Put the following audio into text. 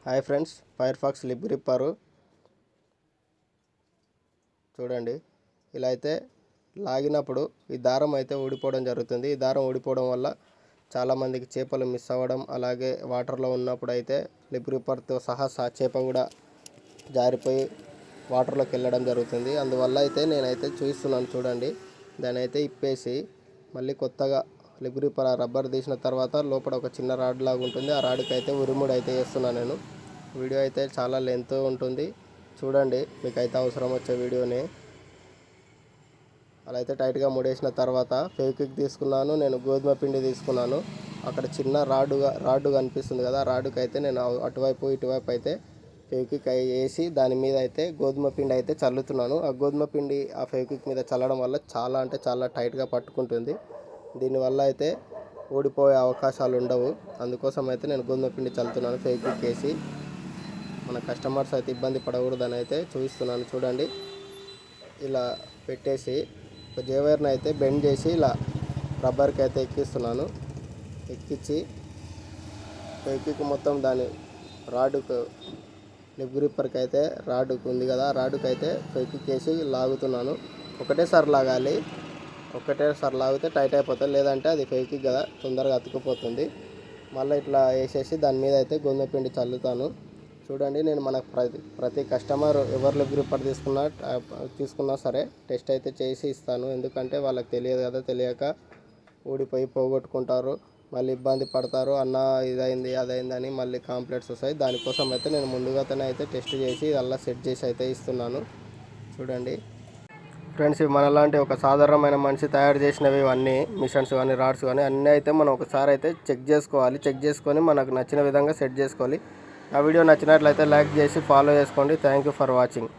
Hi friends, fire fox lip gripper చూడండి. ఇలా అయితే లాగినప్పుడు ఈ దారం అయితే ఊడిపోవడం జరుగుతుంది. ఈ దారం ఊడిపోవడం వల్ల చాలామందికి చేపలు మిస్ అవ్వడం, అలాగే వాటర్లో ఉన్నప్పుడు అయితే లిప్ గ్రిప్పర్తో సహా చేప కూడా జారిపోయి వాటర్లోకి వెళ్ళడం జరుగుతుంది. అందువల్ల అయితే నేనైతే చూపిస్తున్నాను చూడండి. దాని అయితే ఇప్పేసి మళ్ళీ కొత్తగా లిప్ గ్రిప్పర్ రబ్బర్ తీసిన తర్వాత లోపల ఒక చిన్న రాడ్ లాగా ఉంటుంది. ఆ రాడ్కి అయితే ఉరిముడు అయితే వేస్తున్నాను నేను. వీడియో అయితే చాలా లెంత్ ఉంటుంది చూడండి, మీకైతే అవసరం వచ్చే వీడియోని. అలా అయితే టైట్గా ముడేసిన తర్వాత ఫెవిక్విక్ తీసుకున్నాను, నేను గోధుమ పిండి తీసుకున్నాను. అక్కడ చిన్న రాడ్డు కనిపిస్తుంది కదా, ఆ రాడ్డుకి అయితే నేను అటువైపు ఇటువైపు అయితే ఫెవిక్విక్ వేసి దాని మీద అయితే గోధుమ పిండి అయితే చల్లుతున్నాను. ఆ గోధుమ పిండి ఆ ఫెవిక్విక్ మీద చల్లడం వల్ల చాలా అంటే చాలా టైట్గా పట్టుకుంటుంది. దీనివల్ల అయితే ఊడిపోయే అవకాశాలు ఉండవు. అందుకోసం అయితే నేను గోధుమ పిండి చల్లుతున్నాను ఫెవిక్విక్ వేసి. మన కస్టమర్స్ అయితే ఇబ్బంది పడకూడదని అయితే చూపిస్తున్నాను చూడండి. ఇలా పెట్టేసి ఒక జేవైర్ని అయితే బెండ్ చేసి ఇలా రబ్బర్కి అయితే ఎక్కిస్తున్నాను. ఎక్కించి ఫెవిక్విక్ మొత్తం దాని రాడ్డుకు లిప్ గ్రిప్పర్కి అయితే రాడ్డుకు ఉంది కదా, రాడ్డుకి అయితే ఫెవిక్విక్ వేసి లాగుతున్నాను. ఒకటేసారి లాగాలి, ఒకటేసారి లాగితే టైట్ అయిపోతుంది, లేదంటే అది ఫెవిక్విక్ కదా తొందరగా అతుక్కుపోతుంది. మళ్ళీ ఇట్లా వేసేసి దాని మీద అయితే గోధుమ పిండి చల్లుతాను చూడండి. నేను మనకు ప్రతి కస్టమర్ ఎవరు లిప్ గ్రిప్పర్ తీసుకున్నా సరే టెస్ట్ అయితే చేసి ఇస్తాను. ఎందుకంటే వాళ్ళకి తెలియదు కదా, తెలియక ఊడిపోయి పోగొట్టుకుంటారు, మళ్ళీ ఇబ్బంది పడతారు. అన్న ఇదైంది అదైంది అని మళ్ళీ కాంప్లైంట్స్ వస్తాయి. దానికోసం అయితే నేను ముందుగానే అయితే టెస్ట్ చేసి అలా సెట్ చేసి అయితే ఇస్తున్నాను చూడండి. ఫ్రెండ్స్, ఇవి మనలాంటి ఒక సాధారణమైన మనిషి తయారు చేసినవి ఇవన్నీ మిషన్స్ కానీ రాడ్స్ కానీ అన్నీ అయితే మనం ఒకసారి అయితే చెక్ చేసుకోవాలి. చెక్ చేసుకొని మనకు నచ్చిన విధంగా సెట్ చేసుకోవాలి. ఆ వీడియో నచ్చినట్లయితే లైక్ చేసి ఫాలో చేసుకోండి. Thank you for watching.